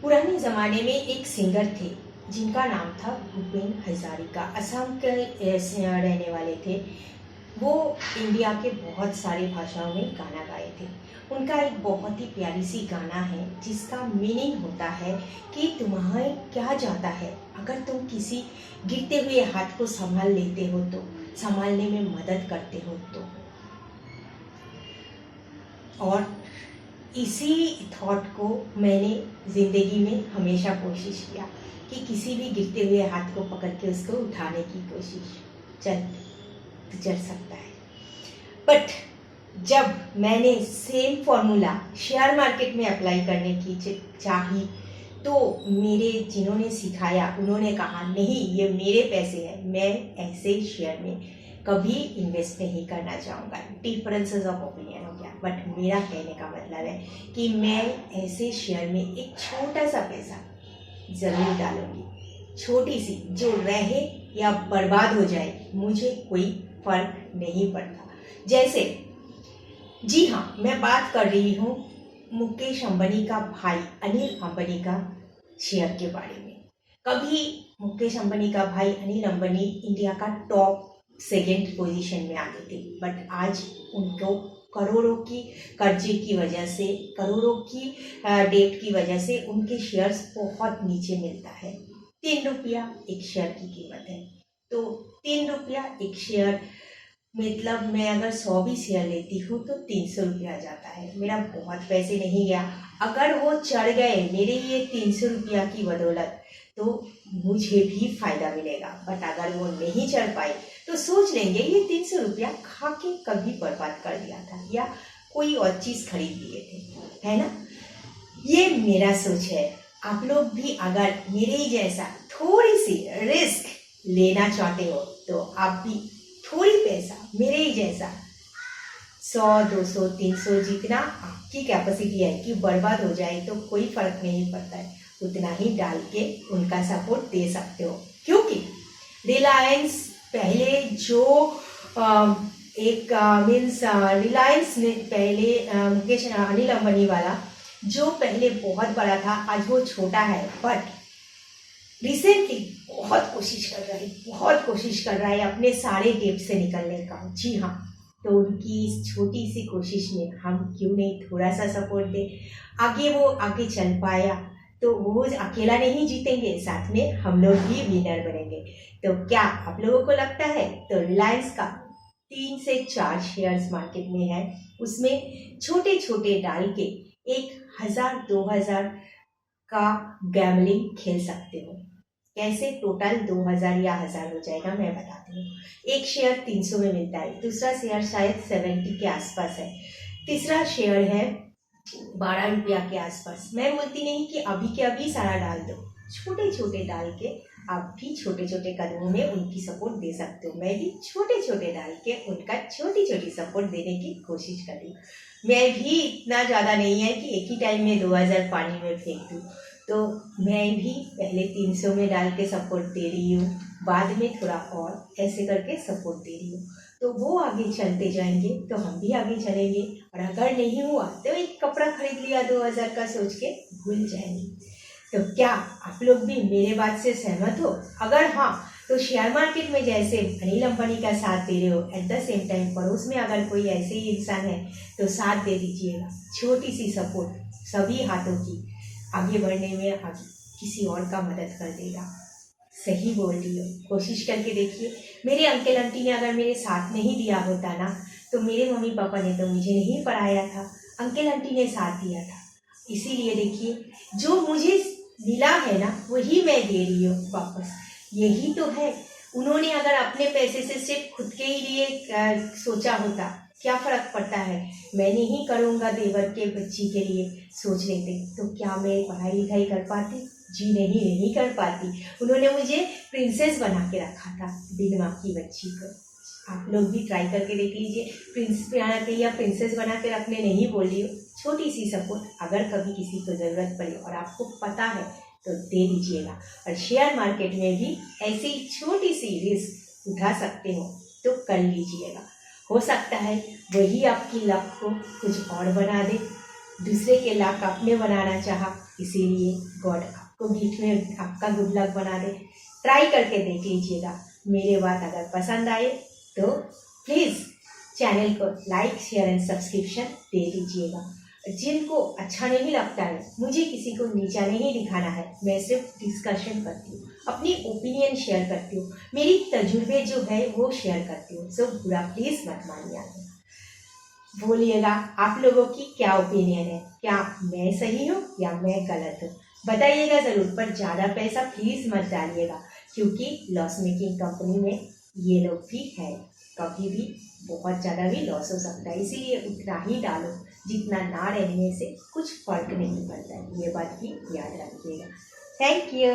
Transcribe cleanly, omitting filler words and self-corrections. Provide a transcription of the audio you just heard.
पुराने ज़माने में एक सिंगर थे जिनका नाम था भूपेन हजारिका। असम के रहने वाले थे। वो इंडिया के बहुत सारे भाषाओं में गाना गाए थे। उनका एक बहुत ही प्यारी सी गाना है जिसका मीनिंग होता है कि तुम्हें क्या जाता है अगर तुम किसी गिरते हुए हाथ को संभाल लेते हो, तो संभालने में मदद करते हो तो। और इसी थॉट को मैंने ज़िंदगी में हमेशा कोशिश किया कि किसी भी गिरते हुए हाथ को पकड़ के उसको उठाने की कोशिश। चल सकता है। बट जब मैंने सेम फॉर्मूला शेयर मार्केट में अप्लाई करने की चाही, तो मेरे जिन्होंने सिखाया उन्होंने कहा नहीं, ये मेरे पैसे हैं, मैं ऐसे शेयर में कभी इन्वेस्ट नहीं करना चाहूँगा। डिफरेंसेस ऑफ ओपिनियन हो गया। बट मेरा कहने का मतलब है कि मैं ऐसे शेयर में एक छोटा सा पैसा ज़रूर डालूंगी, छोटी सी, जो रहे या बर्बाद हो जाए मुझे कोई फर्क नहीं पड़ता। जैसे जी हाँ, मैं बात कर रही हूँ मुकेश अंबानी का भाई अनिल अंबानी का शेयर के बारे में। कभी मुकेश अंबानी का भाई अनिल अंबानी इंडिया का टॉप सेकेंड पोजीशन में आते थे, बट आज उनको करोड़ों की कर्जे की वजह से, करोड़ों की डेट की वजह से उनके शेयर्स बहुत नीचे मिलता है। 3 रुपया एक शेयर की कीमत है। तो 3 रुपया एक शेयर, मतलब मैं अगर 100 भी शेयर लेती हूँ तो 300 रुपया जाता है। मेरा बहुत पैसे नहीं गया। अगर वो चढ़ गए मेरे ये 300 रुपया की बदौलत, तो मुझे भी फायदा मिलेगा। बट अगर वो नहीं चढ़ पाए तो सोच लेंगे ये 300 रुपया खा के कभी बर्बाद कर दिया था या कोई और चीज़ खरीद लिए थे, है ना। ये मेरा सोच है। आप लोग भी अगर मेरे ही जैसा थोड़ी सी रिस्क लेना चाहते हो तो आप भी थोड़ी पैसा मेरे ही जैसा 100, 200, 300 जितना आपकी कैपेसिटी है कि बर्बाद हो जाए तो कोई फर्क नहीं पड़ता है, उतना ही डाल के उनका सपोर्ट दे सकते हो। क्योंकि रिलायंस पहले जो रिलायंस ने पहले मुकेश अनिल अंबानी वाला जो पहले बहुत बड़ा था, आज वो छोटा है। बट रिसेंटली बहुत कोशिश कर रहा है अपने सारे डेट से निकलने का। जी हाँ, तो उनकी इस छोटी सी कोशिश में हम क्यों नहीं थोड़ा सा सपोर्ट दें। आगे वो आगे चल पाया तो वो अकेला नहीं जीतेंगे, साथ में हम लोग भी विनर बनेंगे। तो क्या आप लोगों को लगता है? तो रिलायंस का 3 से 4 शेयर्स मार्केट में है, उसमें छोटे छोटे डाल के 1000, 2000 का गैमलिंग खेल सकते हो। कैसे? टोटल 2000 या 1000 हो जाएगा, मैं बताती हूँ। एक शेयर 300 में मिलता है, दूसरा शेयर शायद 70 के आसपास है, तीसरा शेयर है 12 रुपया के आसपास। मैं बोलती नहीं कि अभी के अभी सारा डाल दो, छोटे छोटे डाल के आप भी छोटे छोटे कदमों में उनकी सपोर्ट दे सकते हो। मैं भी छोटे छोटे डाल के उनका छोटी छोटी सपोर्ट देने की कोशिश कर रही हूँ। मैं भी इतना ज़्यादा नहीं है कि एक ही टाइम में 2000 पानी में फेंक दूँ, तो मैं भी पहले 300 में डाल के सपोर्ट दे रही हूँ, बाद में थोड़ा और ऐसे करके सपोर्ट दे रही हूँ। तो वो आगे चलते जाएंगे तो हम भी आगे चलेंगे। और अगर नहीं हुआ तो एक कपड़ा खरीद लिया 2000 का सोच के भूल जाएंगे। तो क्या आप लोग भी मेरे बात से सहमत हो? अगर हाँ, तो शेयर मार्केट में जैसे अनिल अंबानी का साथ दे रहे हो, एट द सेम टाइम पड़ोस में अगर कोई ऐसे ही इंसान है तो साथ दे दीजिएगा। छोटी सी सपोर्ट सभी हाथों की आगे बढ़ने में किसी और का मदद कर देगा। सही बोल रही हो, कोशिश करके देखिए। मेरे अंकल आंटी ने अगर मेरे साथ नहीं दिया होता ना, तो मेरे मम्मी पापा ने तो मुझे नहीं पढ़ाया था, अंकल आंटी ने साथ दिया था। इसीलिए देखिए, जो मुझे मिला है ना वही मैं दे रही हूँ वापस। यही तो है। उन्होंने अगर अपने पैसे से सिर्फ खुद के ही लिए सोचा होता, क्या फर्क पड़ता है, मैं नहीं करूँगा देवर के बच्ची के लिए सोच लेते, तो क्या मैं पढ़ाई लिखाई कर पाती? जी नहीं कर पाती। उन्होंने मुझे प्रिंसेस बना के रखा था, बिन माँ की बच्ची को। आप लोग भी ट्राई करके देख लीजिए। प्रिंस बना के या प्रिंसेस बना के रखने नहीं बोल रही हो, छोटी सी सपोर्ट अगर कभी किसी को ज़रूरत पड़े और आपको पता है तो दे दीजिएगा। और शेयर मार्केट में भी ऐसी छोटी सी रिस्क उठा सकते हो तो कर लीजिएगा। हो सकता है वही आपकी लक को कुछ और बना दे। दूसरे के लाख अपने बनाना चाहा, इसीलिए गॉड आपको गिफ्ट में आपका गुड लक बना दे। ट्राई करके देख लीजिएगा। मेरे बात अगर पसंद आए तो प्लीज़ चैनल को लाइक शेयर एंड सब्सक्रिप्शन दे दीजिएगा। जिनको अच्छा नहीं लगता है, मुझे किसी को नीचा नहीं दिखाना है, मैं सिर्फ डिस्कशन करती हूँ, अपनी ओपिनियन शेयर करती हूँ, मेरी तजुर्बे जो है वो शेयर करती हूँ। सो बुरा प्लीज़ मत मानिएगा। बोलिएगा आप लोगों की क्या ओपिनियन है, क्या मैं सही हूँ या मैं गलत हूँ, बताइएगा ज़रूर। पर ज़्यादा पैसा प्लीज़ मत डालिएगा, क्योंकि लॉस मेकिंग कंपनी में ये लोग भी है, कभी भी बहुत ज़्यादा भी लॉस हो सकता है। इसीलिए उतना ही डालो जितना ना रहने से कुछ फर्क नहीं पड़ता है, ये बात भी याद रखिएगा। Thank you.